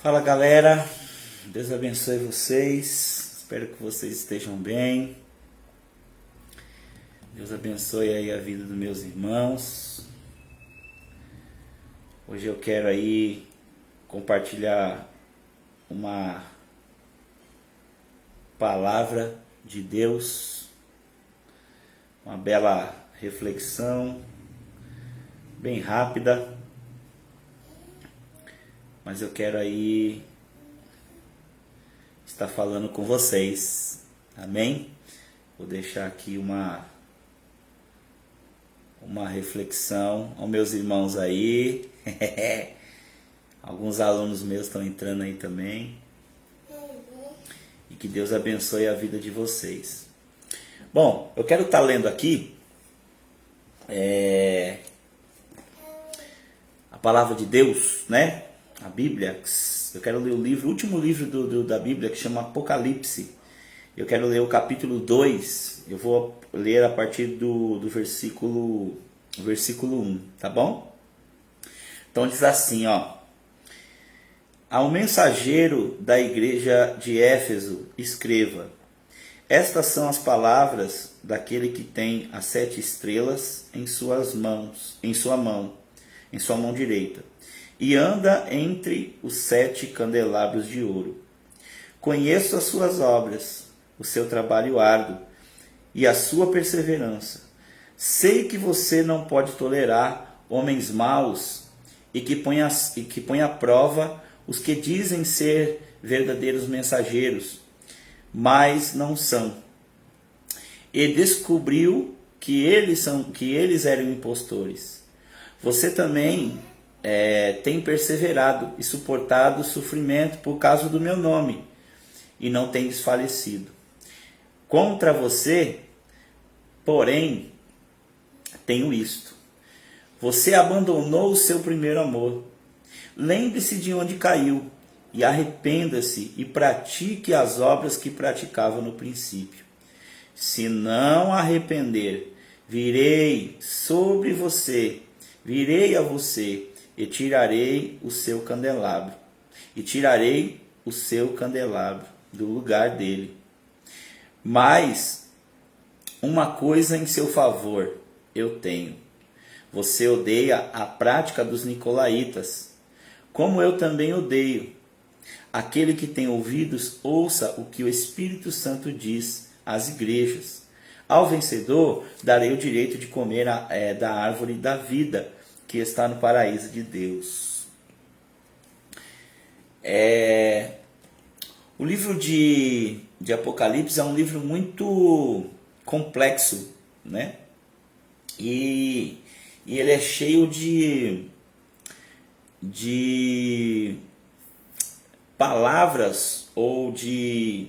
Fala galera, Deus abençoe vocês, espero que vocês estejam bem. Deus abençoe aí a vida dos meus irmãos. Hoje eu quero aí compartilhar uma palavra de Deus, uma bela reflexão, bem rápida. Mas eu quero aí estar falando com vocês, amém? Vou deixar aqui uma reflexão aos meus irmãos aí. Alguns alunos meus estão entrando aí também. E que Deus abençoe a vida de vocês. Bom, eu quero estar lendo aqui a palavra de Deus, né? A Bíblia. Eu quero ler o último livro da Bíblia, que chama Apocalipse. Eu quero ler o capítulo 2. Eu vou ler a partir do versículo 1, tá bom? Então diz assim, ó. Ao mensageiro da igreja de Éfeso, escreva: estas são as palavras daquele que tem as 7 estrelas em sua mão direita, e anda entre os 7 candelabros de ouro. Conheço as suas obras, o seu trabalho árduo e a sua perseverança. Sei que você não pode tolerar homens maus e que põe à prova os que dizem ser verdadeiros mensageiros, mas não são. E descobriu que eles eram impostores. Você também tem perseverado e suportado o sofrimento por causa do meu nome, e não tem desfalecido. Contra você, porém, tenho isto: você abandonou o seu primeiro amor. Lembre-se de onde caiu, e arrependa-se e pratique as obras que praticava no princípio. Se não arrepender, virei a você, e tirarei o seu candelabro do lugar dele. Mas uma coisa em seu favor eu tenho: você odeia a prática dos nicolaítas, como eu também odeio. Aquele que tem ouvidos, ouça o que o Espírito Santo diz às igrejas. Ao vencedor darei o direito de comer da árvore da vida, que está no paraíso de Deus. O livro de Apocalipse é um livro muito complexo, né? E ele é cheio de palavras ou de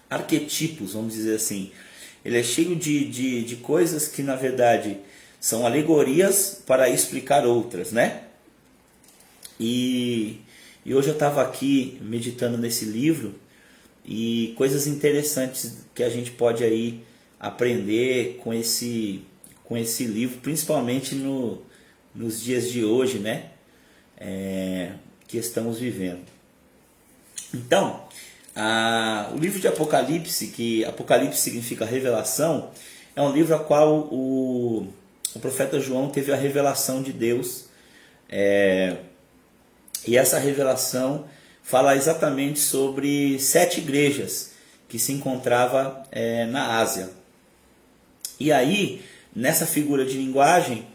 arquetipos, vamos dizer assim. Ele é cheio de coisas que, na verdade, são alegorias para explicar outras, né? E hoje eu estava aqui meditando nesse livro e coisas interessantes que a gente pode aí aprender com esse livro, principalmente nos dias de hoje, né? Que estamos vivendo. Então, o livro de Apocalipse, que Apocalipse significa revelação, é um livro a qual o profeta João teve a revelação de Deus, e essa revelação fala exatamente sobre 7 igrejas que se encontrava na Ásia. E aí, nessa figura de linguagem,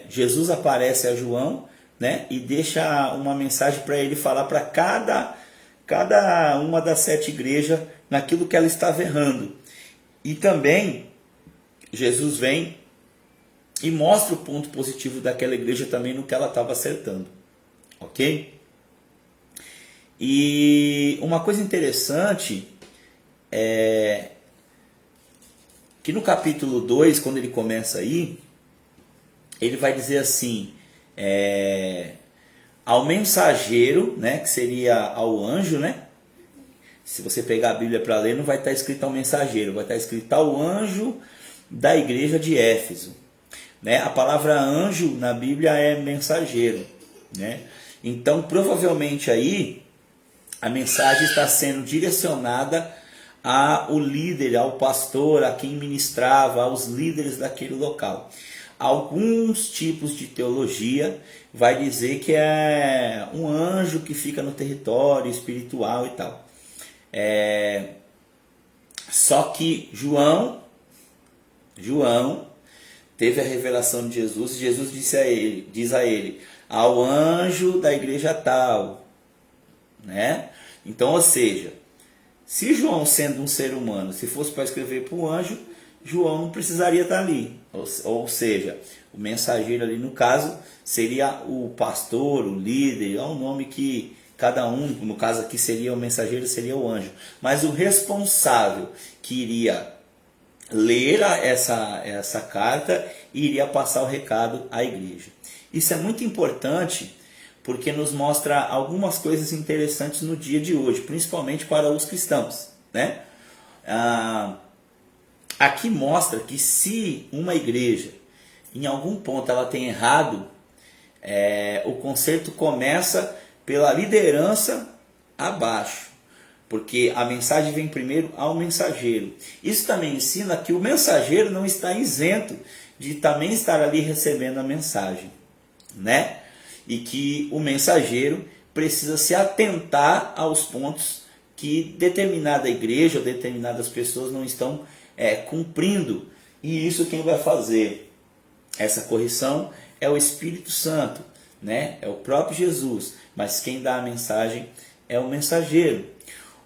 Jesus aparece a João, né, e deixa uma mensagem para ele falar para cada uma das 7 igrejas naquilo que ela estava errando. E também Jesus vem e mostra o ponto positivo daquela igreja também no que ela estava acertando. Ok? E uma coisa interessante é que no capítulo 2, quando ele começa aí, ele vai dizer assim: ao mensageiro, né, que seria ao anjo, né? Se você pegar a Bíblia para ler, não vai estar escrito ao mensageiro, vai estar escrito ao anjo da igreja de Éfeso, né? A palavra anjo na Bíblia é mensageiro, né? Então, provavelmente aí a mensagem está sendo direcionada ao líder, ao pastor, a quem ministrava, aos líderes daquele local. Alguns tipos de teologia vai dizer que é um anjo que fica no território espiritual e tal. Só que João teve a revelação de Jesus, e Jesus diz a ele, ao anjo da igreja tal, né? Então, ou seja, se João, sendo um ser humano, se fosse para escrever para o anjo, João não precisaria estar ali. Ou seja, o mensageiro ali no caso seria o pastor, o líder, é um nome que cada um, no caso aqui seria o mensageiro, seria o anjo. Mas o responsável que iria ler essa carta e iria passar o recado à igreja. Isso é muito importante porque nos mostra algumas coisas interessantes no dia de hoje, principalmente para os cristãos, né? Aqui mostra que se uma igreja, em algum ponto, ela tem errado, o conserto começa pela liderança abaixo, porque a mensagem vem primeiro ao mensageiro. Isso também ensina que o mensageiro não está isento de também estar ali recebendo a mensagem, né? E que o mensageiro precisa se atentar aos pontos que determinada igreja ou determinadas pessoas não estão cumprindo. E isso quem vai fazer essa correção é o Espírito Santo, né? É o próprio Jesus, mas quem dá a mensagem é o mensageiro.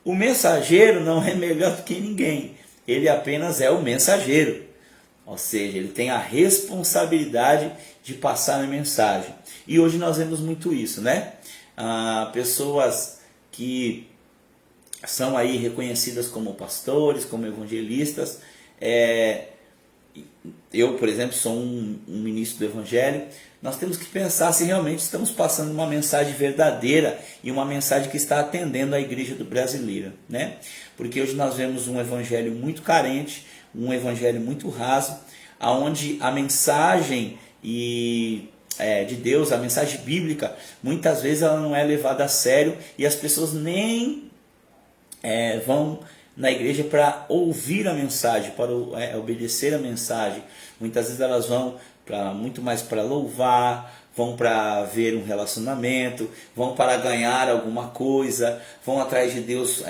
O mensageiro não é melhor do que ninguém, ele apenas é o mensageiro, ou seja, ele tem a responsabilidade de passar a mensagem. E hoje nós vemos muito isso, né? Pessoas que são aí reconhecidas como pastores, como evangelistas. Eu, por exemplo, sou um ministro do Evangelho. Nós temos que pensar se realmente estamos passando uma mensagem verdadeira e uma mensagem que está atendendo a igreja brasileira, né? Porque hoje nós vemos um evangelho muito carente, um evangelho muito raso, onde a mensagem de Deus, a mensagem bíblica, muitas vezes ela não é levada a sério e as pessoas nem vão na igreja para ouvir a mensagem, para obedecer a mensagem. Muitas vezes elas vão muito mais para louvar, vão para ver um relacionamento, vão para ganhar alguma coisa, vão atrás de Deus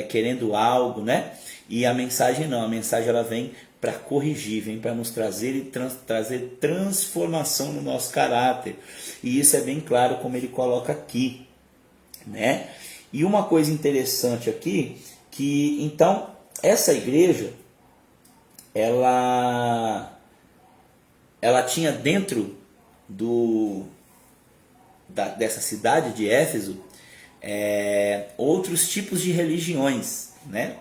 querendo algo, né? E a mensagem não, a mensagem ela vem para corrigir, vem para nos trazer trazer transformação no nosso caráter. E isso é bem claro como ele coloca aqui, né? E uma coisa interessante aqui, que então essa igreja ela tinha dentro dessa cidade de Éfeso outros tipos de religiões, né?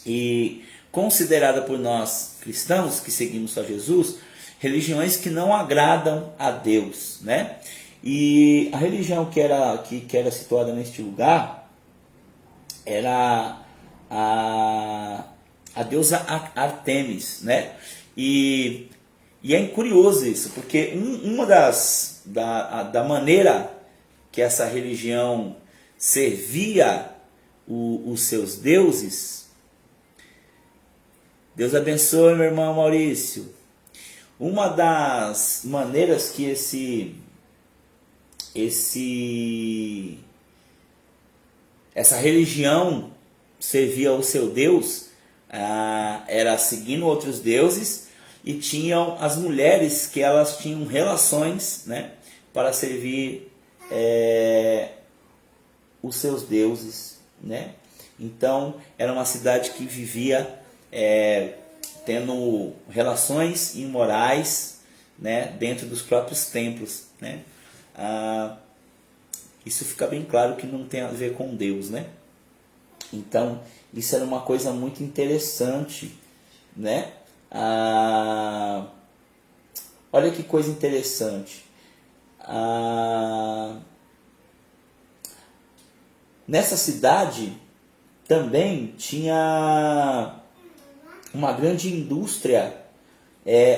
E considerada por nós cristãos que seguimos a Jesus, religiões que não agradam a Deus, né? E a religião que era situada neste lugar era a deusa Artemis, né? E é curioso isso, porque uma da maneira que essa religião servia os seus deuses. Deus abençoe, meu irmão Maurício. Uma das maneiras que essa religião servia ao seu Deus era seguindo outros deuses, e tinham as mulheres que elas tinham relações, né, para servir os seus deuses, né? Então era uma cidade que vivia tendo relações imorais, né, dentro dos próprios templos, né? Isso fica bem claro que não tem a ver com Deus, né? Então isso era uma coisa muito interessante, né? Olha que coisa interessante. Nessa cidade também tinha uma grande indústria,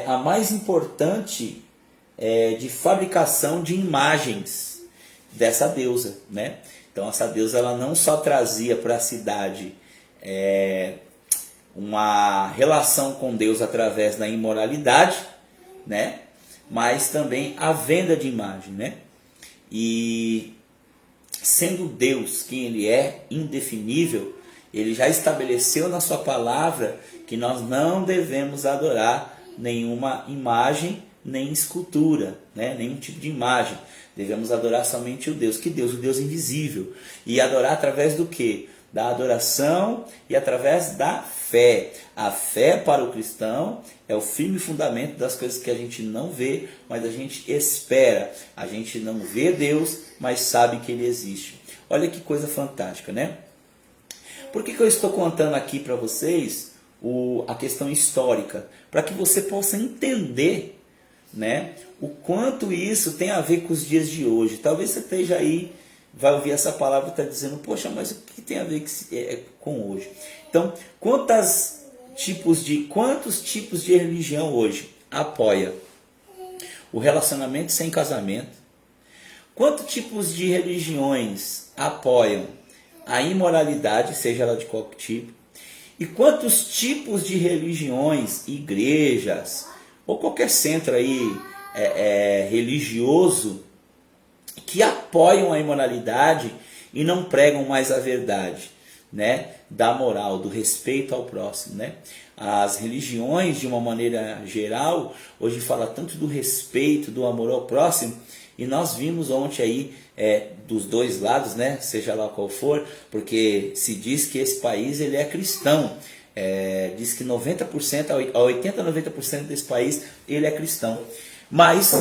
a mais importante de fabricação de imagens dessa deusa, né? Então essa deusa ela não só trazia para a cidade uma relação com Deus através da imoralidade, né? Mas também a venda de imagem, né? E sendo Deus quem Ele é, indefinível, Ele já estabeleceu na sua palavra que nós não devemos adorar nenhuma imagem, nem escultura, né? Nenhum tipo de imagem. Devemos adorar somente o Deus. Que Deus? O Deus invisível. E adorar através do quê? Da adoração e através da fé. A fé para o cristão é o firme fundamento das coisas que a gente não vê, mas a gente espera. A gente não vê Deus, mas sabe que Ele existe. Olha que coisa fantástica, né? Por que eu estou contando aqui para vocês a questão histórica? Para que você possa entender, né, o quanto isso tem a ver com os dias de hoje. Talvez você esteja aí, vai ouvir essa palavra e está dizendo, poxa, mas o que tem a ver com hoje? Então, quantos tipos de religião hoje apoia o relacionamento sem casamento? Quantos tipos de religiões apoiam a imoralidade, seja ela de qualquer tipo? E quantos tipos de religiões, igrejas, ou qualquer centro aí religioso que apoiam a imoralidade e não pregam mais a verdade, né, da moral, do respeito ao próximo, né? As religiões, de uma maneira geral, hoje fala tanto do respeito, do amor ao próximo, e nós vimos ontem aí dos dois lados, né, seja lá qual for, porque se diz que esse país ele é cristão. Diz que 90%, a 80% a 90% desse país ele é cristão. Mas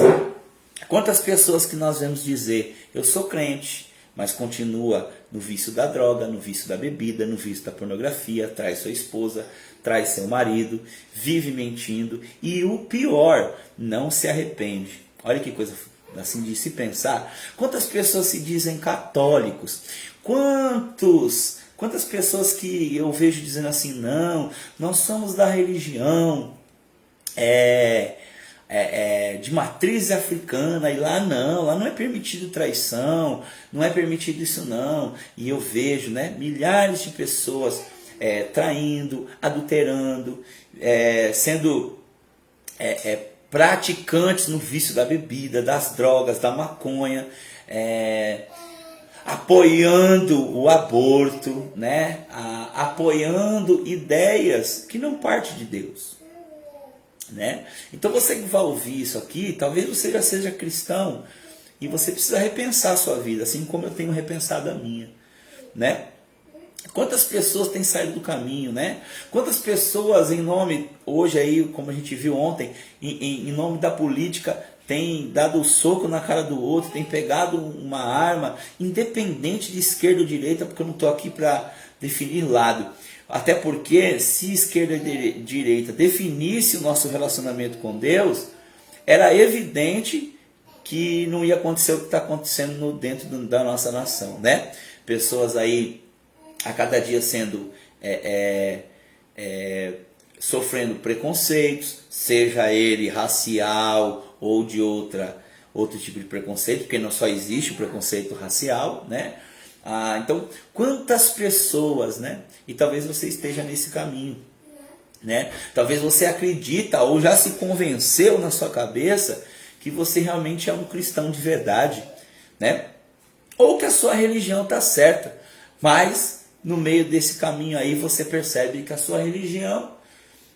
quantas pessoas que nós vemos dizer, eu sou crente, mas continua no vício da droga, no vício da bebida, no vício da pornografia, trai sua esposa, trai seu marido, vive mentindo e o pior, não se arrepende. Olha que coisa assim de se pensar. Quantas pessoas se dizem católicos? Quantas pessoas que eu vejo dizendo assim, não, nós somos da religião de matriz africana, e lá não é permitido traição, não é permitido isso não. E eu vejo, né, milhares de pessoas traindo, adulterando, sendo praticantes no vício da bebida, das drogas, da maconha, apoiando o aborto, né? Apoiando ideias que não partem de Deus, né? Então você que vai ouvir isso aqui, talvez você já seja cristão e você precisa repensar a sua vida, assim como eu tenho repensado a minha, né? Quantas pessoas têm saído do caminho, né? Quantas pessoas em nome, hoje aí, como a gente viu ontem, em nome da política, tem dado o soco na cara do outro, tem pegado uma arma, independente de esquerda ou direita, porque eu não estou aqui para definir lado. Até porque se esquerda e direita definisse o nosso relacionamento com Deus, era evidente que não ia acontecer o que está acontecendo dentro da nossa nação, né? Pessoas aí a cada dia sendo sofrendo preconceitos, seja ele racial ou de outro tipo de preconceito, porque não só existe o preconceito racial, né? Então, quantas pessoas, né? E talvez você esteja nesse caminho, né? Talvez você acredita ou já se convenceu na sua cabeça que você realmente é um cristão de verdade, né? Ou que a sua religião está certa, mas no meio desse caminho aí você percebe que a sua religião,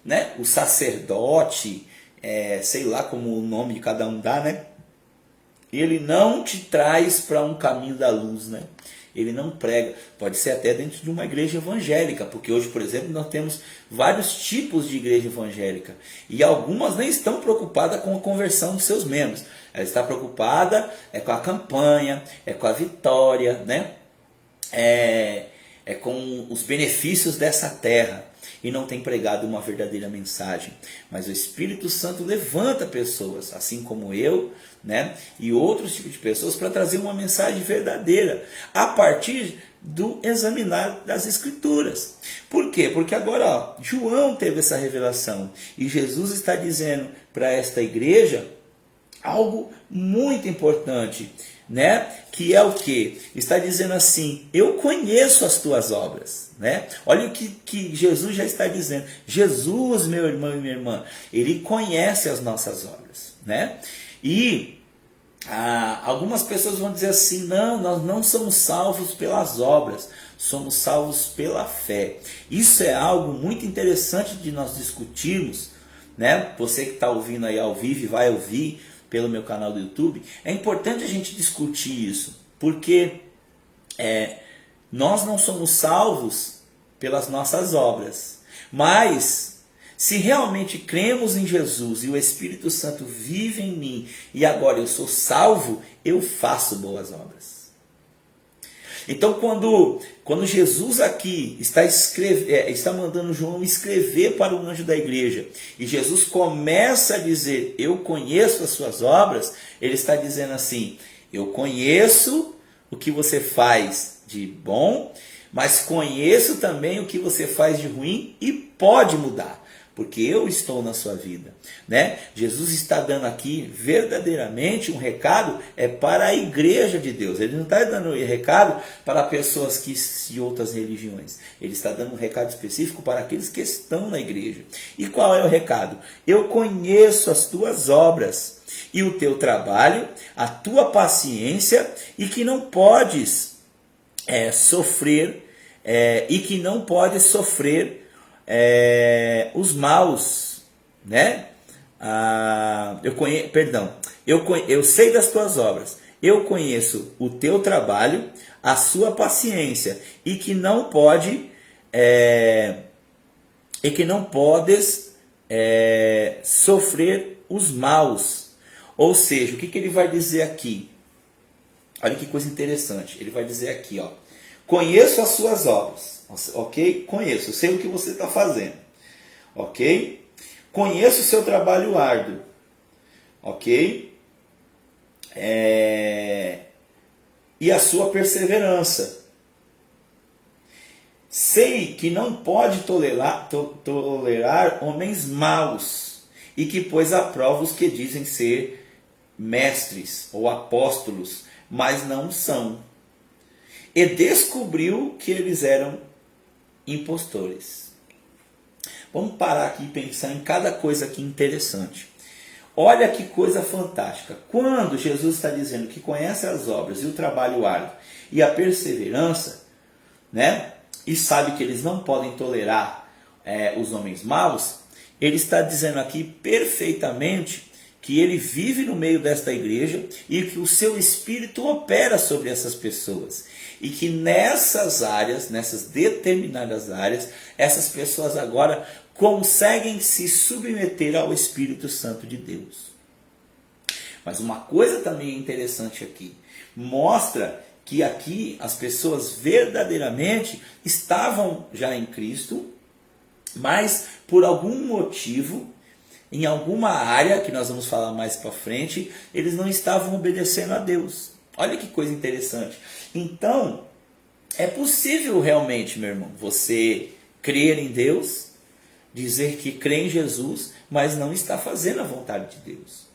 né? O sacerdote, sei lá como o nome de cada um dá, né? Ele não te traz para um caminho da luz, né? Ele não prega. Pode ser até dentro de uma igreja evangélica, porque hoje, por exemplo, nós temos vários tipos de igreja evangélica. E algumas nem estão preocupadas com a conversão dos seus membros. Ela está preocupada com a campanha, com a vitória, né? Com os benefícios dessa terra. E não tem pregado uma verdadeira mensagem. Mas o Espírito Santo levanta pessoas, assim como eu, né, e outros tipos de pessoas, para trazer uma mensagem verdadeira, a partir do examinar das Escrituras. Por quê? Porque agora, João teve essa revelação, e Jesus está dizendo para esta igreja algo muito importante, né? Que é o que? Está dizendo assim: eu conheço as tuas obras, né? Olha o que Jesus já está dizendo. Jesus, meu irmão e minha irmã, ele conhece as nossas obras, né? E algumas pessoas vão dizer assim: não, nós não somos salvos pelas obras, somos salvos pela fé. Isso é algo muito interessante de nós discutirmos, né? Você que está ouvindo aí ao vivo e vai ouvir pelo meu canal do YouTube, é importante a gente discutir isso, porque nós não somos salvos pelas nossas obras, mas se realmente cremos em Jesus e o Espírito Santo vive em mim e agora eu sou salvo, eu faço boas obras. Então, quando Jesus aqui está mandando João escrever para o anjo da igreja, e Jesus começa a dizer: eu conheço as suas obras, ele está dizendo assim: eu conheço o que você faz de bom, mas conheço também o que você faz de ruim e pode mudar, porque eu estou na sua vida, né? Jesus está dando aqui verdadeiramente um recado para a igreja de Deus. Ele não está dando recado para pessoas de outras religiões. Ele está dando um recado específico para aqueles que estão na igreja. E qual é o recado? Eu conheço as tuas obras e o teu trabalho, a tua paciência, e que não podes sofrer os maus, né? Eu sei das tuas obras, eu conheço o teu trabalho, a sua paciência, e que não podes sofrer os maus. Ou seja, o que ele vai dizer aqui? Olha que coisa interessante. Ele vai dizer aqui, ó: conheço as suas obras, ok? Conheço, sei o que você está fazendo, ok? Conheço o seu trabalho árduo, ok? E a sua perseverança. Sei que não pode tolerar homens maus, e que pôs à prova os que dizem ser mestres ou apóstolos, mas não são. E descobriu que eles eram impostores. Vamos parar aqui e pensar em cada coisa aqui interessante. Olha que coisa fantástica. Quando Jesus está dizendo que conhece as obras e o trabalho árduo e a perseverança, né? E sabe que eles não podem tolerar os homens maus, ele está dizendo aqui perfeitamente que ele vive no meio desta igreja e que o seu espírito opera sobre essas pessoas. E que nessas áreas, nessas determinadas áreas, essas pessoas agora conseguem se submeter ao Espírito Santo de Deus. Mas uma coisa também interessante aqui, mostra que aqui as pessoas verdadeiramente estavam já em Cristo, mas por algum motivo, em alguma área, que nós vamos falar mais para frente, eles não estavam obedecendo a Deus. Olha que coisa interessante. Então, é possível realmente, meu irmão, você crer em Deus, dizer que crê em Jesus, mas não está fazendo a vontade de Deus.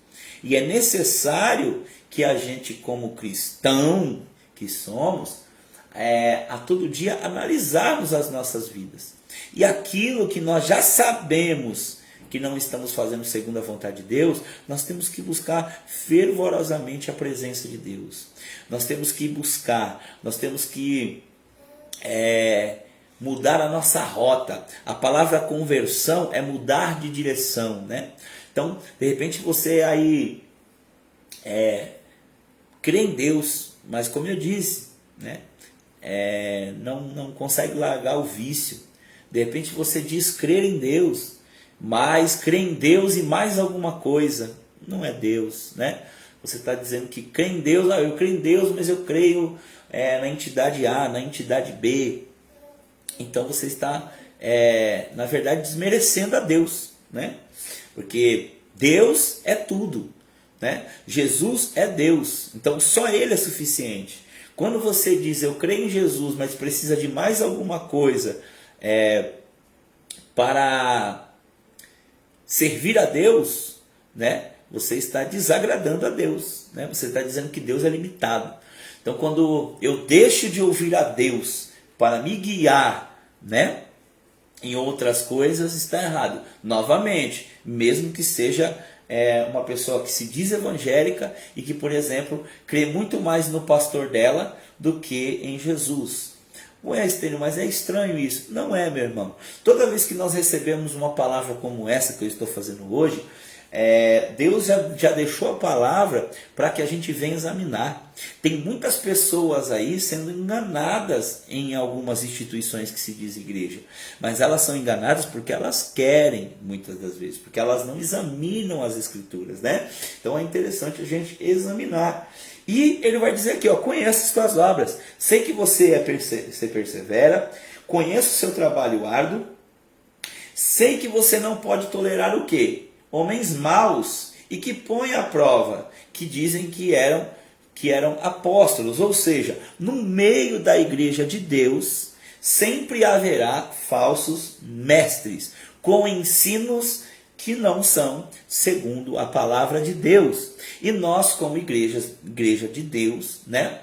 E é necessário que a gente, como cristão que somos, a todo dia analisarmos as nossas vidas. E aquilo que nós já sabemos que não estamos fazendo segundo a vontade de Deus, nós temos que buscar fervorosamente a presença de Deus. Nós temos que buscar, nós temos que mudar a nossa rota. A palavra conversão é mudar de direção, né? Então, de repente você aí crê em Deus, mas como eu disse, né? Não consegue largar o vício. De repente você diz crer em Deus, mas crê em Deus e mais alguma coisa. Não é Deus, né? Você está dizendo que crê em Deus, eu creio em Deus, mas eu creio na entidade A, na entidade B. Então você está, na verdade, desmerecendo a Deus, né? Porque Deus é tudo, né? Jesus é Deus, então só Ele é suficiente. Quando você diz eu creio em Jesus, mas precisa de mais alguma coisa para servir a Deus, né? você está desagradando a Deus, né? Você está dizendo que Deus é limitado. Então, quando eu deixo de ouvir a Deus para me guiar, né, em outras coisas, está errado. Novamente, mesmo que seja uma pessoa que se diz evangélica e que, por exemplo, crê muito mais no pastor dela do que em Jesus. Ué, Estênio, mas é estranho isso. Não é, meu irmão. Toda vez que nós recebemos uma palavra como essa que eu estou fazendo hoje, Deus já deixou a palavra para que a gente venha examinar. Tem muitas pessoas aí sendo enganadas em algumas instituições que se diz igreja, mas elas são enganadas porque elas querem, muitas das vezes, porque elas não examinam as escrituras, né? Então é interessante a gente examinar. E ele vai dizer aqui, ó, conheço as tuas obras, sei que você persevera, conheço o seu trabalho árduo, sei que você não pode tolerar o quê? Homens maus e que põem à prova, que dizem que eram apóstolos. Ou seja, no meio da igreja de Deus, sempre haverá falsos mestres, com ensinos que não são segundo a palavra de Deus. E nós, como igreja de Deus, né,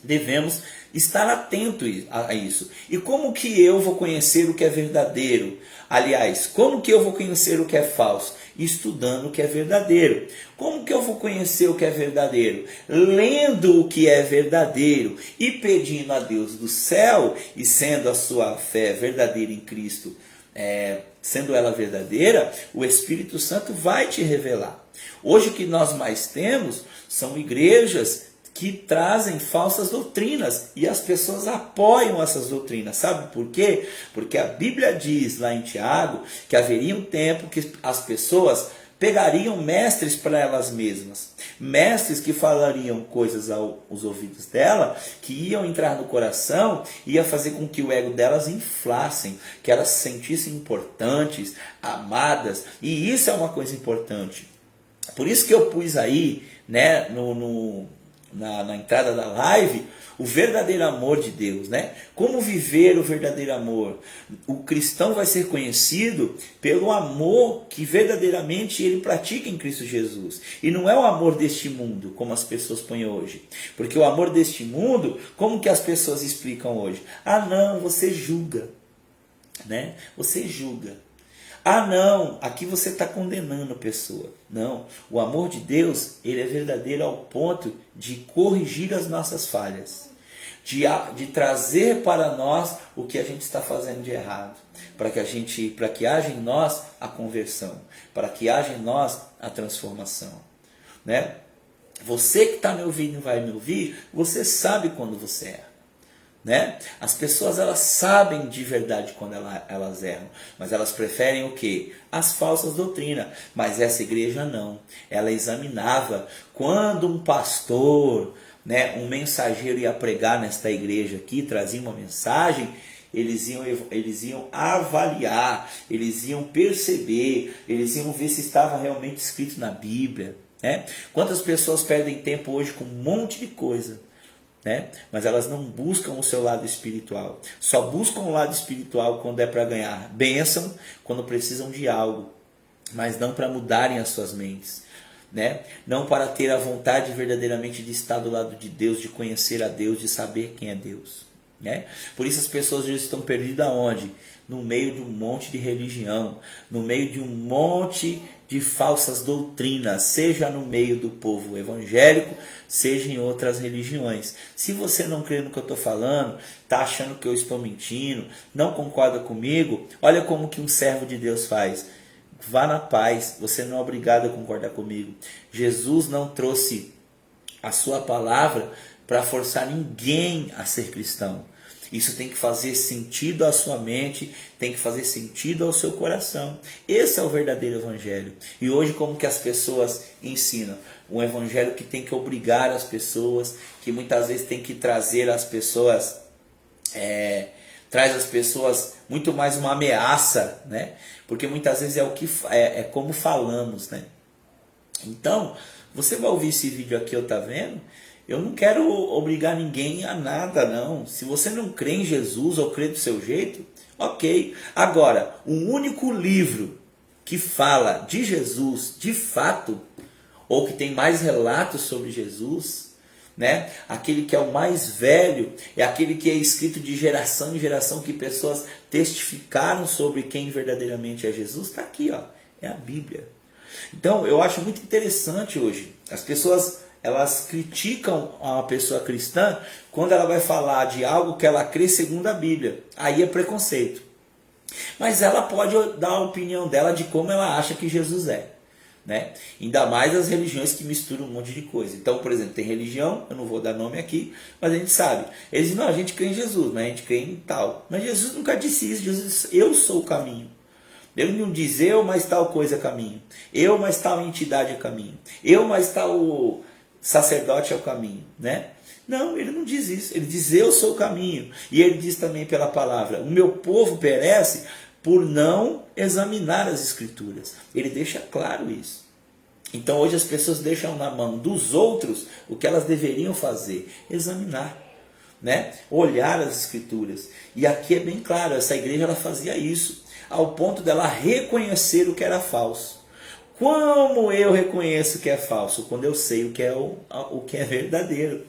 devemos estar atento a isso. E como que eu vou conhecer o que é verdadeiro? Aliás, como que eu vou conhecer o que é falso? Estudando o que é verdadeiro. Como que eu vou conhecer o que é verdadeiro? Lendo o que é verdadeiro e pedindo a Deus do céu, e sendo a sua fé verdadeira em Cristo, sendo ela verdadeira, o Espírito Santo vai te revelar. Hoje o que nós mais temos são igrejas que trazem falsas doutrinas e as pessoas apoiam essas doutrinas. Sabe por quê? Porque a Bíblia diz lá em Tiago que haveria um tempo que as pessoas pegariam mestres para elas mesmas, mestres que falariam coisas aos ouvidos dela, que iam entrar no coração, ia fazer com que o ego delas inflassem, que elas se sentissem importantes, amadas, e isso é uma coisa importante. Por isso que eu pus aí, né, na entrada da live, o verdadeiro amor de Deus, né? Como viver o verdadeiro amor? O cristão vai ser conhecido pelo amor que verdadeiramente ele pratica em Cristo Jesus. E não é o amor deste mundo, como as pessoas põem hoje. Porque o amor deste mundo, como que as pessoas explicam hoje? Ah, não, você julga, né? Você julga. Ah, não, aqui você está condenando a pessoa. Não, o amor de Deus, ele é verdadeiro ao ponto de corrigir as nossas falhas, de trazer para nós o que a gente está fazendo de errado, para que haja em nós a conversão, para que haja em nós a transformação, né? Você que está me ouvindo e vai me ouvir, você sabe quando você erra. Né? As pessoas, elas sabem de verdade quando elas erram, mas elas preferem o quê? As falsas doutrinas. Mas essa igreja não. Ela examinava quando um pastor, né, um mensageiro ia pregar nesta igreja aqui, trazia uma mensagem, eles iam avaliar, eles iam perceber, eles iam ver se estava realmente escrito na Bíblia, né? Quantas pessoas perdem tempo hoje com um monte de coisa, né? Mas elas não buscam o seu lado espiritual. Só buscam o lado espiritual quando é para ganhar bênção, quando precisam de algo, mas não para mudarem as suas mentes, né? Não para ter a vontade verdadeiramente de estar do lado de Deus, de conhecer a Deus, de saber quem é Deus, né? Por isso as pessoas já estão perdidas aonde? No meio de um monte de religião, no meio de um monte de falsas doutrinas, seja no meio do povo evangélico, seja em outras religiões. Se você não crê no que eu estou falando, está achando que eu estou mentindo, não concorda comigo, olha como que um servo de Deus faz. Vá na paz, você não é obrigado a concordar comigo. Jesus não trouxe a sua palavra para forçar ninguém a ser cristão. Isso tem que fazer sentido à sua mente, tem que fazer sentido ao seu coração. Esse é o verdadeiro evangelho. E hoje, como que as pessoas ensinam? Um evangelho que tem que obrigar as pessoas, que muitas vezes tem que trazer as pessoas, traz às pessoas muito mais uma ameaça, né? Porque muitas vezes é como falamos, né? Então, você vai ouvir esse vídeo aqui, eu tá vendo? Eu não quero obrigar ninguém a nada, não. Se você não crê em Jesus ou crê do seu jeito, ok. Agora, um único livro que fala de Jesus, de fato, ou que tem mais relatos sobre Jesus, né? Aquele que é o mais velho, é aquele que é escrito de geração em geração, que pessoas testificaram sobre quem verdadeiramente é Jesus, está aqui, ó, é a Bíblia. Então eu acho muito interessante hoje, as pessoas elas criticam a pessoa cristã quando ela vai falar de algo que ela crê segundo a Bíblia, aí é preconceito. Mas ela pode dar a opinião dela de como ela acha que Jesus é, né? Ainda mais as religiões que misturam um monte de coisa. Então, por exemplo, tem religião, eu não vou dar nome aqui, mas a gente sabe. Eles dizem, não, a gente crê em Jesus, mas a gente crê em tal. Mas Jesus nunca disse isso, Jesus disse, eu sou o caminho. Ele não diz eu, mas tal coisa é caminho. Eu, mas tal entidade é caminho. Eu, mas tal sacerdote é o caminho, né? Não, ele não diz isso. Ele diz eu sou o caminho. E ele diz também pela palavra, o meu povo perece por não examinar as escrituras. Ele deixa claro isso. Então hoje as pessoas deixam na mão dos outros o que elas deveriam fazer, examinar, né? Olhar as escrituras. E aqui é bem claro, essa igreja ela fazia isso, ao ponto dela reconhecer o que era falso. Como eu reconheço que é falso? Quando eu sei o que é verdadeiro.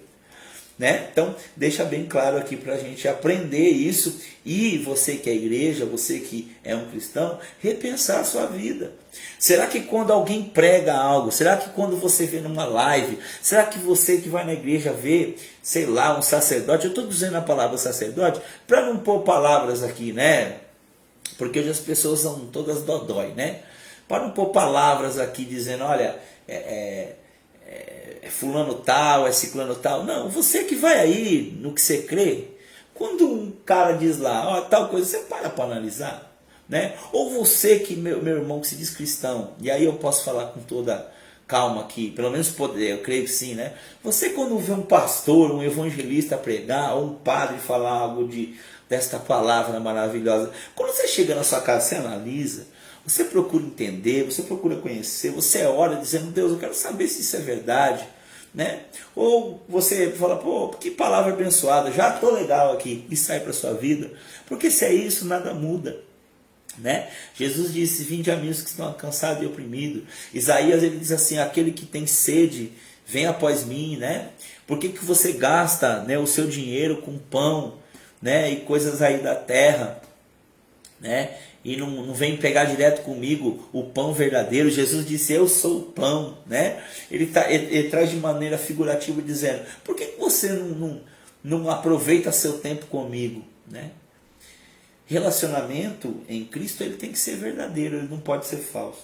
Né? Então, deixa bem claro aqui para a gente aprender isso. E você que é igreja, você que é um cristão, repensar a sua vida. Será que quando alguém prega algo, será que quando você vê numa live, será que você que vai na igreja vê, sei lá, um sacerdote, eu estou dizendo a palavra sacerdote para não pôr palavras aqui, né? Porque hoje as pessoas são todas dodói, né? Para não pôr palavras aqui dizendo, olha, é fulano tal, é ciclano tal. Não, você que vai aí no que você crê, quando um cara diz lá, ó, tal coisa, você para analisar, né? Ou você que, meu irmão que se diz cristão, e aí eu posso falar com toda calma aqui, pelo menos poder, eu creio que sim, né? Você quando vê um pastor, um evangelista pregar, ou um padre falar algo desta palavra maravilhosa, quando você chega na sua casa, você analisa, você procura entender, você procura conhecer, você ora dizendo, Deus, eu quero saber se isso é verdade, né? Ou você fala, pô, que palavra abençoada, já estou legal aqui, e sai para a sua vida, porque se é isso, nada muda, né? Jesus disse, vinde a mim os que estão cansados e oprimidos. Isaías ele diz assim, aquele que tem sede, vem após mim, né? Por que você gasta, né, o seu dinheiro com pão, né, e coisas aí da terra, né? E não vem pegar direto comigo o pão verdadeiro. Jesus disse, eu sou o pão, né? Ele traz de maneira figurativa dizendo, por que você não aproveita seu tempo comigo, né? Relacionamento em Cristo ele tem que ser verdadeiro, ele não pode ser falso.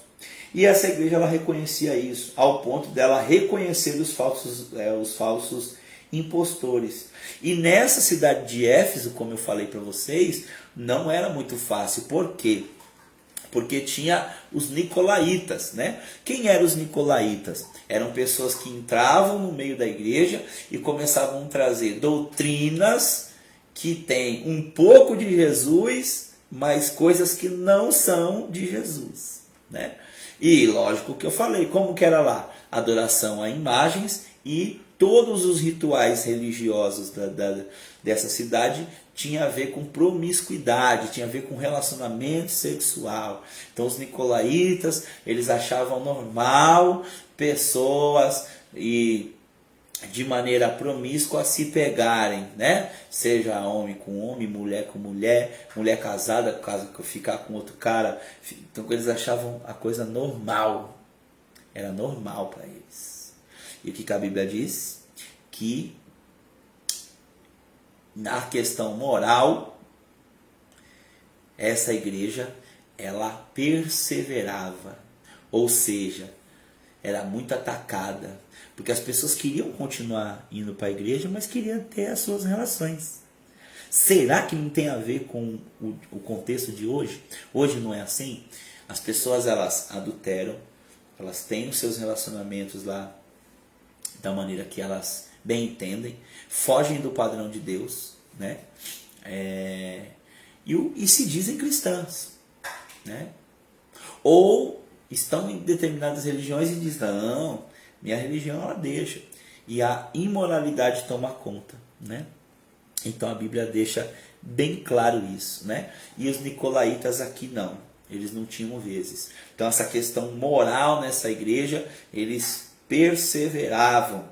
E essa igreja ela reconhecia isso, ao ponto dela reconhecer os falsos impostores. E nessa cidade de Éfeso, como eu falei para vocês, não era muito fácil. Por quê? Porque tinha os nicolaítas, né? Quem eram os nicolaítas? Eram pessoas que entravam no meio da igreja e começavam a trazer doutrinas que têm um pouco de Jesus, mas coisas que não são de Jesus, né? E lógico que eu falei, como que era lá? Adoração a imagens e todos os rituais religiosos dessa cidade tinha a ver com promiscuidade, tinha a ver com relacionamento sexual. Então os nicolaítas, eles achavam normal pessoas e de maneira promíscua se pegarem, né? Seja homem com homem, mulher com mulher, mulher casada, caso ficar com outro cara. Então eles achavam a coisa normal. Era normal para eles. E o que a Bíblia diz? Que na questão moral, essa igreja, ela perseverava. Ou seja, era muito atacada. Porque as pessoas queriam continuar indo para a igreja, mas queriam ter as suas relações. Será que não tem a ver com o contexto de hoje? Hoje não é assim? As pessoas, elas adulteram, elas têm os seus relacionamentos lá da maneira que elas bem entendem, fogem do padrão de Deus, né? E se dizem cristãs, né? Ou estão em determinadas religiões e dizem, não, minha religião ela deixa. E a imoralidade toma conta, né? Então a Bíblia deixa bem claro isso, né? E os nicolaítas aqui não, eles não tinham vezes. Então essa questão moral nessa igreja, eles perseveravam.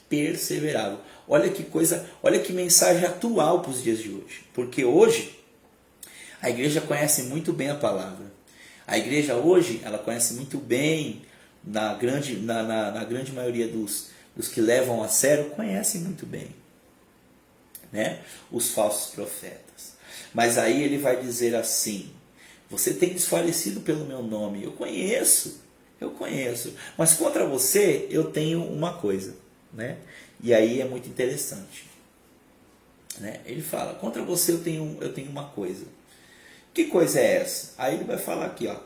Perseveravam. Olha que coisa, olha que mensagem atual para os dias de hoje. Porque hoje a igreja conhece muito bem a palavra. A igreja hoje, ela conhece muito bem, na grande maioria dos que levam a sério, conhecem muito bem, né? Os falsos profetas. Mas aí ele vai dizer assim: você tem desfalecido pelo meu nome. Eu conheço. Mas contra você eu tenho uma coisa, né? E aí é muito interessante, né? Ele fala: contra você eu tenho uma coisa. Que coisa é essa? Aí ele vai falar aqui, ó.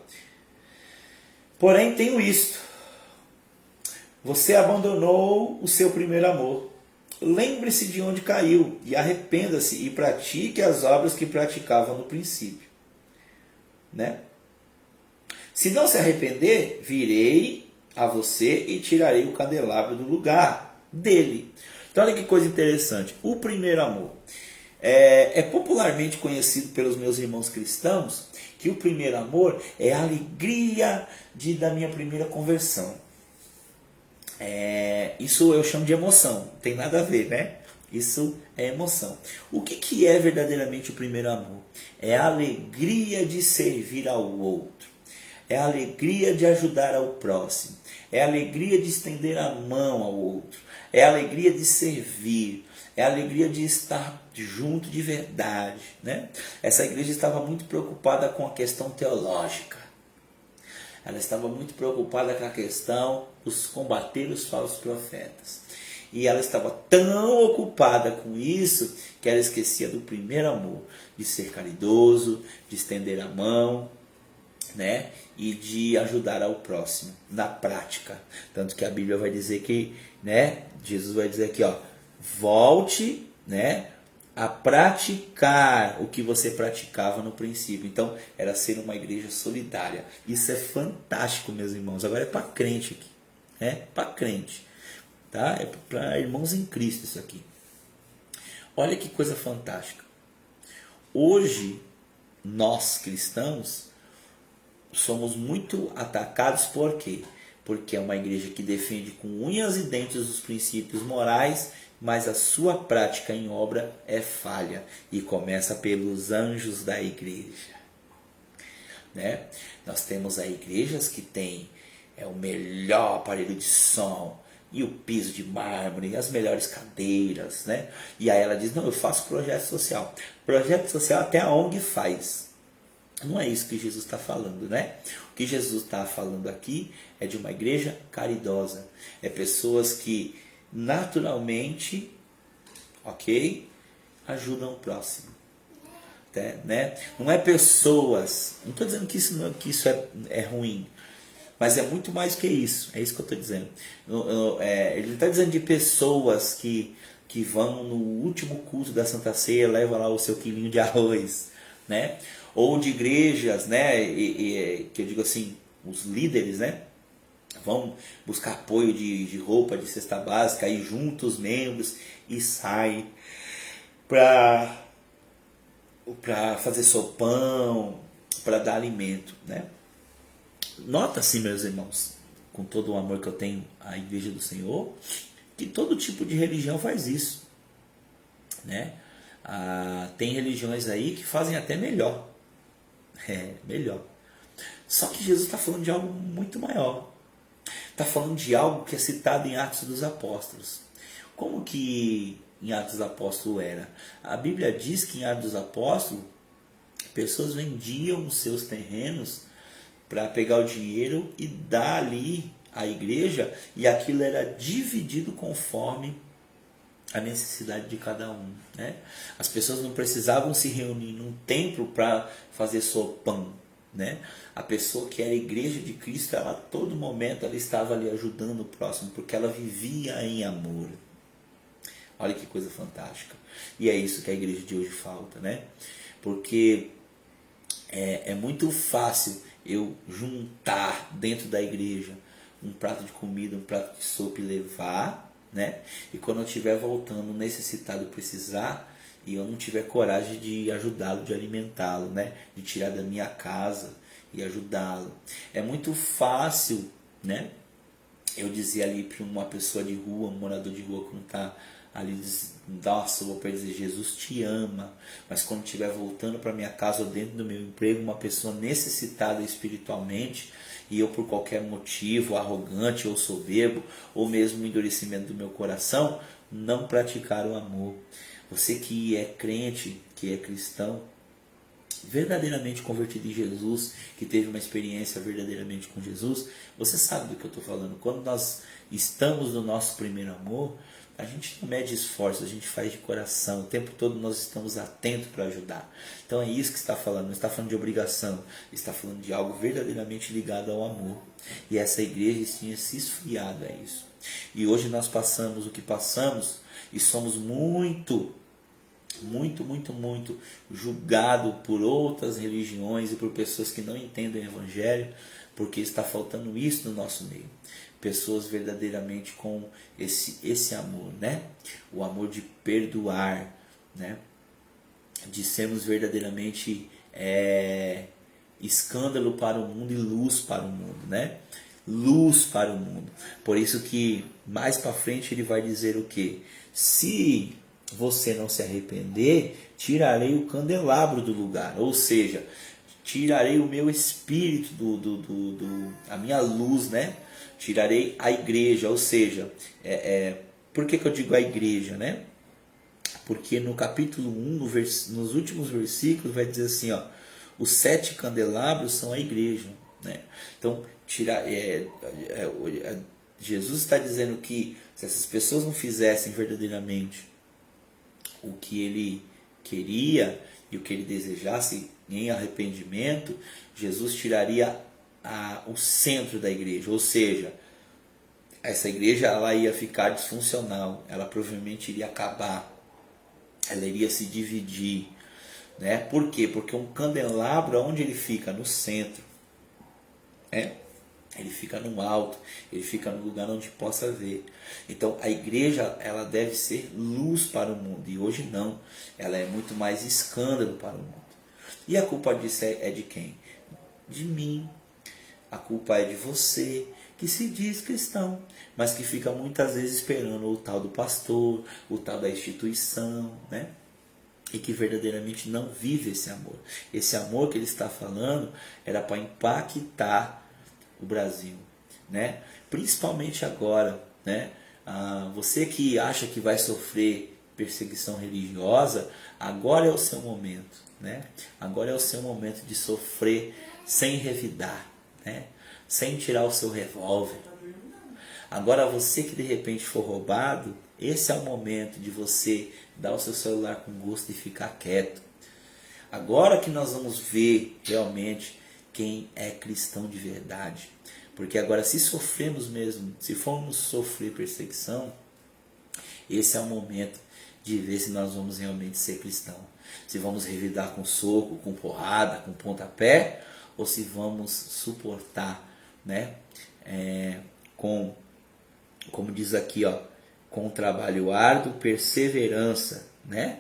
Porém tenho isto: você abandonou o seu primeiro amor. Lembre-se de onde caiu e arrependa-se e pratique as obras que praticava no princípio, né? Se não se arrepender, virei a você e tirarei o candelabro do lugar dele. Então olha que coisa interessante. O primeiro amor é popularmente conhecido pelos meus irmãos cristãos que o primeiro amor é a alegria da minha primeira conversão. Isso eu chamo de emoção, não tem nada a ver, né? Isso é emoção. O que é verdadeiramente o primeiro amor? É a alegria de servir ao outro. É a alegria de ajudar ao próximo. É a alegria de estender a mão ao outro. É a alegria de servir. É a alegria de estar junto de verdade, né? Essa igreja estava muito preocupada com a questão teológica. Ela estava muito preocupada com a questão dos combater os falsos profetas. E ela estava tão ocupada com isso que ela esquecia do primeiro amor, de ser caridoso, de estender a mão, né? E de ajudar ao próximo na prática. Tanto que a Bíblia vai dizer que, né? Jesus vai dizer aqui, ó, volte, né, a praticar o que você praticava no princípio. Então, era ser uma igreja solidária. Isso é fantástico, meus irmãos. Agora é para crente aqui, né? Para crente, tá? É para irmãos em Cristo isso aqui. Olha que coisa fantástica. Hoje, nós cristãos somos muito atacados. Por quê? Porque é uma igreja que defende com unhas e dentes os princípios morais, mas a sua prática em obra é falha. E começa pelos anjos da igreja, né? Nós temos aí igrejas que têm o melhor aparelho de som, e o piso de mármore, as melhores cadeiras, né? E aí ela diz: não, eu faço projeto social. Projeto social até a ONG faz. Não é isso que Jesus está falando, né? O que Jesus está falando aqui é de uma igreja caridosa. É pessoas que naturalmente, ok, ajudam o próximo, né? Não é pessoas, não estou dizendo que isso é ruim, mas é muito mais que isso. É isso que eu estou dizendo. Ele está dizendo de pessoas que vão no último culto da Santa Ceia, levam lá o seu quilinho de arroz, né? Ou de igrejas, né? Que eu digo assim, os líderes, né? Vão buscar apoio de roupa, de cesta básica, aí juntam os membros e saem para fazer sopão, para dar alimento, né? Nota-se, meus irmãos, com todo o amor que eu tenho à Igreja do Senhor, que todo tipo de religião faz isso, né? Tem religiões aí que fazem até melhor. Melhor. Só que Jesus está falando de algo muito maior. Está falando de algo que é citado em Atos dos Apóstolos. Como que em Atos dos Apóstolos era? A Bíblia diz que em Atos dos Apóstolos, pessoas vendiam os seus terrenos para pegar o dinheiro e dar ali à igreja, e aquilo era dividido conforme a necessidade de cada um, né? As pessoas não precisavam se reunir num templo para fazer sopão, né? A pessoa que era igreja de Cristo, ela a todo momento ela estava ali ajudando o próximo, porque ela vivia em amor. Olha que coisa fantástica. E é isso que a igreja de hoje falta, né? Porque é muito fácil eu juntar dentro da igreja um prato de comida, um prato de sopa e levar, né? E quando eu estiver voltando necessitado, precisar, e eu não tiver coragem de ajudá-lo, de alimentá-lo, né? De tirar da minha casa e ajudá-lo. É muito fácil, né? eu dizia ali para uma pessoa de rua, um morador de rua, quando está ali, nossa, eu vou para dizer, Jesus te ama, mas quando estiver voltando para minha casa ou dentro do meu emprego, uma pessoa necessitada espiritualmente, e eu por qualquer motivo, arrogante ou soberbo, ou mesmo o endurecimento do meu coração, não praticar o amor. Você que é crente, que é cristão, verdadeiramente convertido em Jesus, que teve uma experiência verdadeiramente com Jesus, você sabe do que eu estou falando. Quando nós estamos no nosso primeiro amor, a gente não mede esforço, a gente faz de coração, o tempo todo nós estamos atentos para ajudar. Então é isso que está falando, não está falando de obrigação, está falando de algo verdadeiramente ligado ao amor. E essa igreja tinha se esfriado a isso. E hoje nós passamos o que passamos e somos muito julgado por outras religiões e por pessoas que não entendem o Evangelho, porque está faltando isso no nosso meio. Pessoas verdadeiramente com esse amor, né? O amor de perdoar, né? De sermos verdadeiramente escândalo para o mundo e luz para o mundo, né? Luz para o mundo. Por isso que mais para frente ele vai dizer o quê? Se você não se arrepender, tirarei o candelabro do lugar, ou seja, tirarei o meu espírito a minha luz, né? Tirarei a igreja, ou seja, por que eu digo a igreja, né? Porque no capítulo 1, nos últimos versículos, vai dizer assim, ó, os 7 candelabros são a igreja, né? Então, Jesus está dizendo que se essas pessoas não fizessem verdadeiramente o que ele queria e o que ele desejasse em arrependimento, Jesus tiraria o centro da igreja, ou seja, essa igreja ela ia ficar disfuncional, ela provavelmente iria acabar, ela iria se dividir, né? Por quê? Porque um candelabro, onde ele fica? No centro, ele fica no alto, ele fica no lugar onde possa ver. Então a igreja ela deve ser luz para o mundo, e hoje não, ela é muito mais escândalo para o mundo. E a culpa disso é de quem? De mim. A culpa é de você, que se diz cristão, mas que fica muitas vezes esperando o tal do pastor, o tal da instituição, né? E que verdadeiramente não vive esse amor. Esse amor que ele está falando era para impactar o Brasil, né? Principalmente agora, né? Você que acha que vai sofrer perseguição religiosa, agora é o seu momento, né? Agora é o seu momento de sofrer sem revidar, né? Sem tirar o seu revólver. Agora você que de repente for roubado, esse é o momento de você dar o seu celular com gosto e ficar quieto. Agora que nós vamos ver realmente quem é cristão de verdade. Porque agora, se sofremos mesmo, se formos sofrer perseguição, esse é o momento de ver se nós vamos realmente ser cristão. Se vamos revidar com soco, com porrada, com pontapé, ou se vamos suportar, né? Como diz aqui, ó, com trabalho árduo, perseverança, né?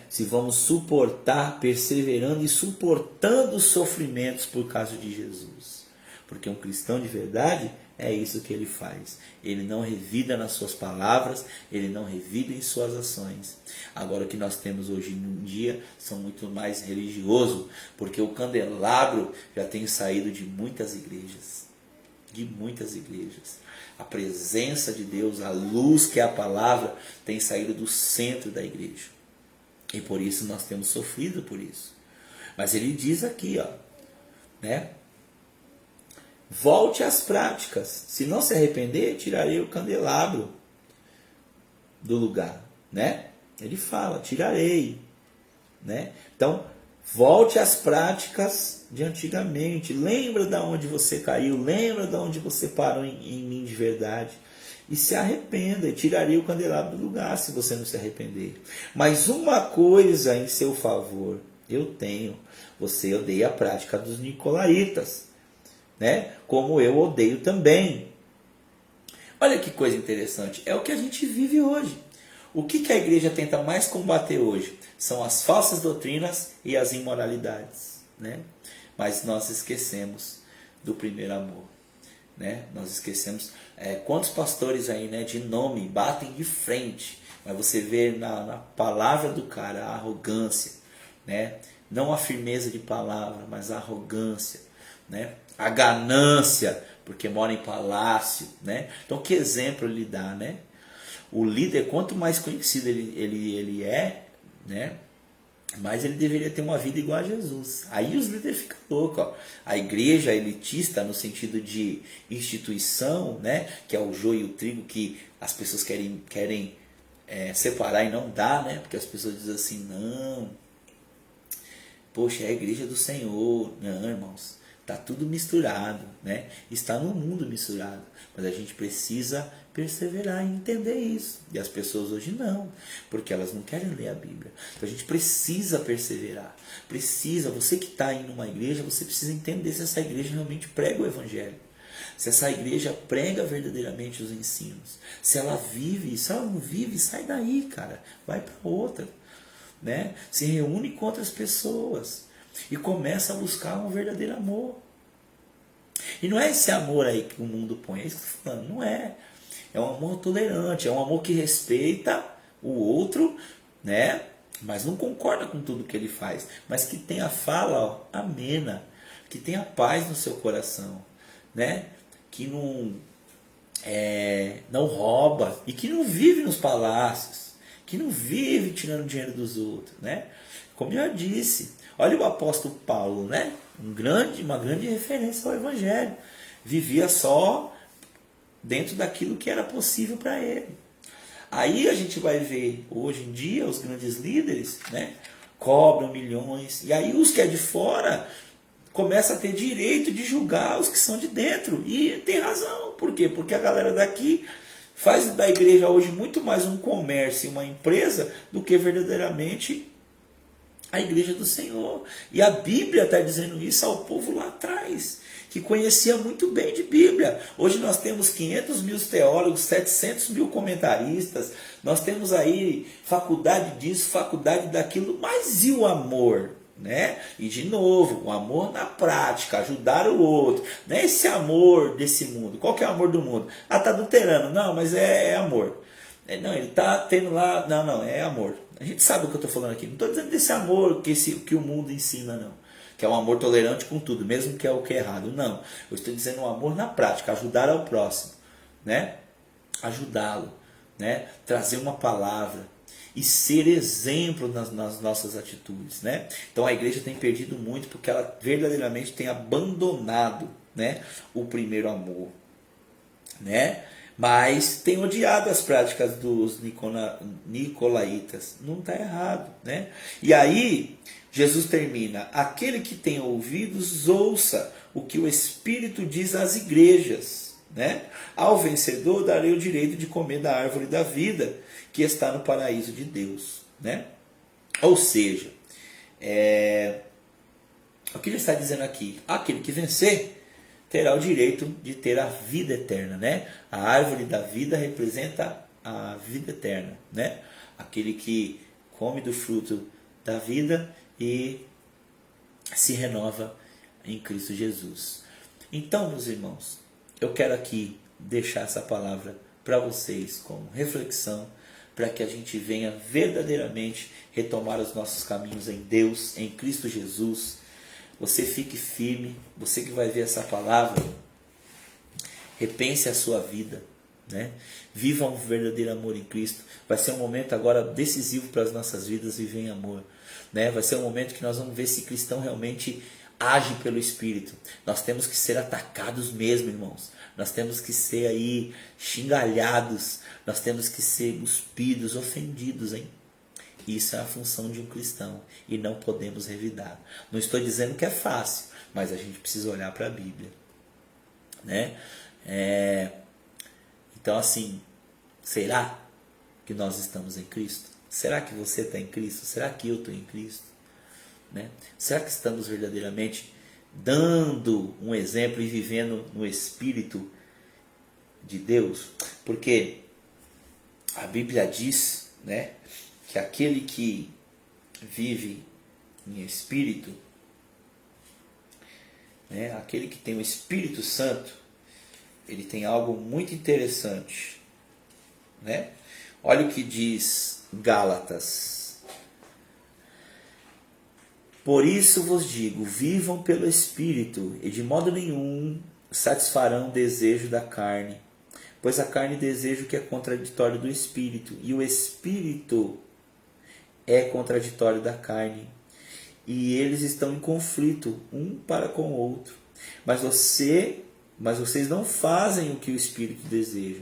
Se vamos suportar, perseverando e suportando os sofrimentos por causa de Jesus. Porque um cristão de verdade é isso que ele faz. Ele não revida nas suas palavras, ele não revida em suas ações. Agora o que nós temos hoje em dia são muito mais religiosos, porque o candelabro já tem saído de muitas igrejas. De muitas igrejas. A presença de Deus, a luz que é a palavra, tem saído do centro da igreja. E por isso nós temos sofrido por isso. Mas ele diz aqui, ó, né? Volte às práticas. Se não se arrepender, tirarei o candelabro do lugar, né? Ele fala, tirarei, né? Então, volte às práticas de antigamente. Lembra de onde você caiu, lembra de onde você parou em mim de verdade. E se arrependa, e tirarei o candelabro do lugar se você não se arrepender. Mas uma coisa em seu favor eu tenho: você odeia a prática dos nicolaítas, né? Como eu odeio também. Olha que coisa interessante, é o que a gente vive hoje. O que a igreja tenta mais combater hoje? São as falsas doutrinas e as imoralidades, né? Mas nós esquecemos do primeiro amor, né? Nós esquecemos quantos pastores aí, né, de nome batem de frente, mas você vê na palavra do cara a arrogância, né? Não a firmeza de palavra, mas a arrogância, né? A ganância, porque mora em palácio, né? Então que exemplo ele dá, né? O líder, quanto mais conhecido ele é, né, mas ele deveria ter uma vida igual a Jesus. Aí os líderes ficam loucos. Ó. A igreja elitista, no sentido de instituição, né, que é o joio e o trigo, que as pessoas querem separar e não dá, né, porque as pessoas dizem assim, não, poxa, é a igreja do Senhor. Não, irmãos, está tudo misturado, né? Está no mundo misturado, mas a gente precisa perseverar em entender isso. E as pessoas hoje não, porque elas não querem ler a Bíblia. Então a gente precisa perseverar. Você que está aí numa igreja, você precisa entender se essa igreja realmente prega o Evangelho. Se essa igreja prega verdadeiramente os ensinos. Se ela vive, se ela não vive, sai daí, cara. Vai para outra. Né? Se reúne com outras pessoas e começa a buscar um verdadeiro amor. E não é esse amor aí que o mundo põe, é isso que eu estou falando, não é. É um amor tolerante, é um amor que respeita o outro, né? Mas não concorda com tudo que ele faz, mas que tem a fala, ó, amena, que tem a paz no seu coração, né? Que não rouba e que não vive nos palácios, que não vive tirando dinheiro dos outros, né? Como eu já disse, olha o apóstolo Paulo, né? Uma grande referência ao Evangelho. Vivia só dentro daquilo que era possível para ele. Aí a gente vai ver, hoje em dia, os grandes líderes, né, cobram milhões. E aí os que é de fora começam a ter direito de julgar os que são de dentro. E tem razão. Por quê? Porque a galera daqui faz da igreja hoje muito mais um comércio e uma empresa do que verdadeiramente a igreja do Senhor. E a Bíblia está dizendo isso ao povo lá atrás, que conhecia muito bem de Bíblia. Hoje nós temos 500 mil teólogos, 700 mil comentaristas, nós temos aí faculdade disso, faculdade daquilo, mas e o amor? Né? E de novo, o amor na prática, ajudar o outro, não é esse amor desse mundo. Qual que é o amor do mundo? Ah, está adulterando. Não, mas é amor. Não, ele está tendo lá, não, é amor. A gente sabe o que eu estou falando aqui. Não estou dizendo desse amor que o mundo ensina, não. Que é um amor tolerante com tudo, mesmo que é o que é errado. Não. Eu estou dizendo um amor na prática, ajudar ao próximo, né? Ajudá-lo, né? Trazer uma palavra e ser exemplo nas nossas atitudes, né? Então a igreja tem perdido muito porque ela verdadeiramente tem abandonado, né, o primeiro amor, né? Mas tem odiado as práticas dos nicolaítas. Não está errado, né? E aí Jesus termina: aquele que tem ouvidos, ouça o que o Espírito diz às igrejas, né? Ao vencedor darei o direito de comer da árvore da vida que está no paraíso de Deus, né? Ou seja, o que ele está dizendo aqui? Aquele que vencer terá o direito de ter a vida eterna, né? A árvore da vida representa a vida eterna, né? Aquele que come do fruto da vida e se renova em Cristo Jesus. Então, meus irmãos, eu quero aqui deixar essa palavra para vocês como reflexão, para que a gente venha verdadeiramente retomar os nossos caminhos em Deus, em Cristo Jesus. Você fique firme, você que vai ver essa palavra, repense a sua vida, né? Viva um verdadeiro amor em Cristo. Vai ser um momento agora decisivo para as nossas vidas viver em amor, né? Vai ser um momento que nós vamos ver se cristão realmente age pelo Espírito. Nós temos que ser atacados mesmo, irmãos. Nós temos que ser aí xingalhados, nós temos que ser cuspidos, ofendidos, hein? Isso é a função de um cristão e não podemos revidar. Não estou dizendo que é fácil, mas a gente precisa olhar para a Bíblia, né? Então assim, será que nós estamos em Cristo? Será que você está em Cristo? Será que eu estou em Cristo? Né? Será que estamos verdadeiramente dando um exemplo e vivendo no Espírito de Deus? Porque a Bíblia diz, né, que aquele que vive em Espírito, né, aquele que tem o Espírito Santo, ele tem algo muito interessante, né? Olha o que diz Gálatas. Por isso vos digo, vivam pelo Espírito, e de modo nenhum satisfarão o desejo da carne. Pois a carne deseja o que é contraditório do Espírito, e o Espírito é contraditório da carne. E eles estão em conflito, um para com o outro. Mas vocês não fazem o que o Espírito deseja.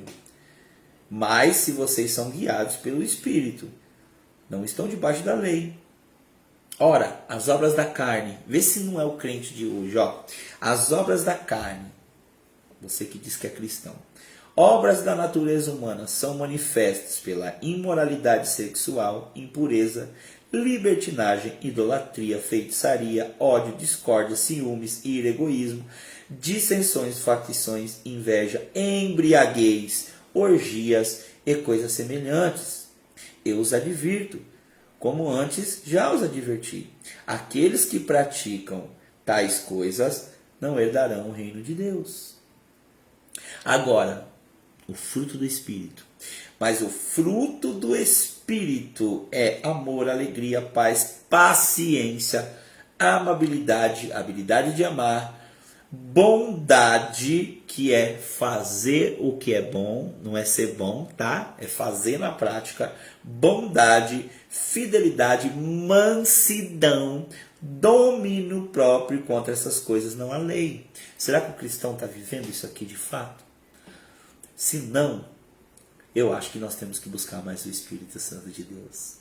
Mas se vocês são guiados pelo Espírito, não estão debaixo da lei. Ora, as obras da carne, vê se não é o crente de hoje, ó. As obras da carne, você que diz que é cristão, obras da natureza humana são manifestas pela imoralidade sexual, impureza, libertinagem, idolatria, feitiçaria, ódio, discórdia, ciúmes, ira, egoísmo, dissensões, facções, inveja, embriaguez, orgias e coisas semelhantes. Eu os advirto, como antes já os adverti. Aqueles que praticam tais coisas não herdarão o reino de Deus. Agora, o fruto do Espírito. Mas o fruto do Espírito é amor, alegria, paz, paciência, amabilidade, habilidade de amar, bondade, que é fazer o que é bom, não é ser bom, tá? É fazer na prática, bondade, fidelidade, mansidão, domínio próprio. Contra essas coisas não há lei. Será que o cristão está vivendo isso aqui de fato? Se não, eu acho que nós temos que buscar mais o Espírito Santo de Deus.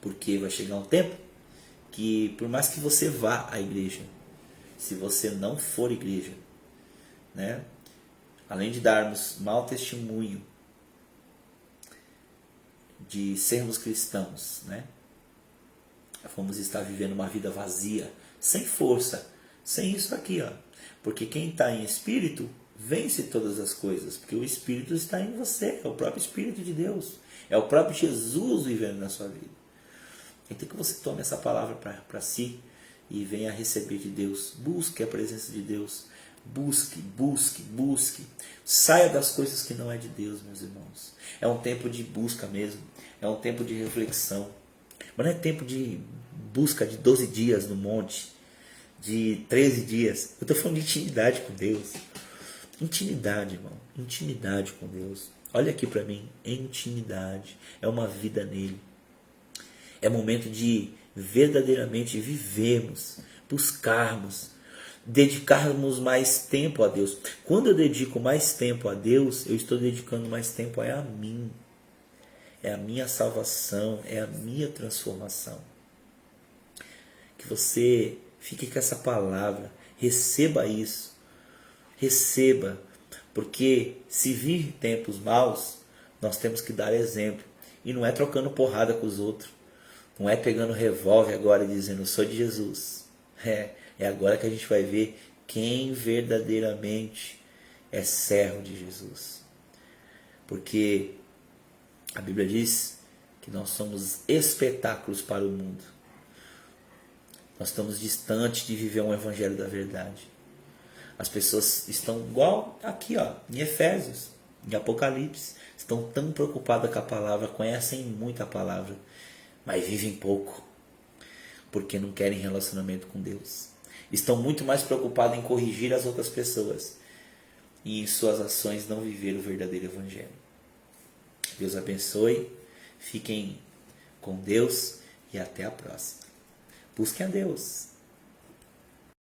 Porque vai chegar um tempo que, por mais que você vá à igreja, se você não for igreja, né, além de darmos mau testemunho, de sermos cristãos, né, vamos estar vivendo uma vida vazia, sem força, sem isso aqui, ó. Porque quem está em espírito vence todas as coisas, porque o Espírito está em você, é o próprio Espírito de Deus, é o próprio Jesus vivendo na sua vida. Então que você tome essa palavra para si e venha receber de Deus. Busque a presença de Deus, busque. Saia das coisas que não é de Deus, meus irmãos. É um tempo de busca mesmo, é um tempo de reflexão, mas não é tempo de busca de 12 dias no monte, de 13 dias. Eu estou falando de intimidade com Deus. Intimidade, irmão. Intimidade com Deus. Olha aqui para mim. Intimidade. É uma vida nele. É momento de verdadeiramente vivermos, buscarmos, dedicarmos mais tempo a Deus. Quando eu dedico mais tempo a Deus, eu estou dedicando mais tempo a mim. É a minha salvação, é a minha transformação. Que você fique com essa palavra. Receba isso. Receba, porque se vir tempos maus, nós temos que dar exemplo. E não é trocando porrada com os outros. Não é pegando revólver agora e dizendo, eu sou de Jesus. É agora que a gente vai ver quem verdadeiramente é servo de Jesus. Porque a Bíblia diz que nós somos espetáculos para o mundo. Nós estamos distantes de viver um evangelho da verdade. As pessoas estão igual aqui, ó, em Efésios, em Apocalipse. Estão tão preocupadas com a palavra, conhecem muito a palavra, mas vivem pouco, porque não querem relacionamento com Deus. Estão muito mais preocupados em corrigir as outras pessoas e em suas ações não viver o verdadeiro evangelho. Deus abençoe, fiquem com Deus e até a próxima. Busquem a Deus.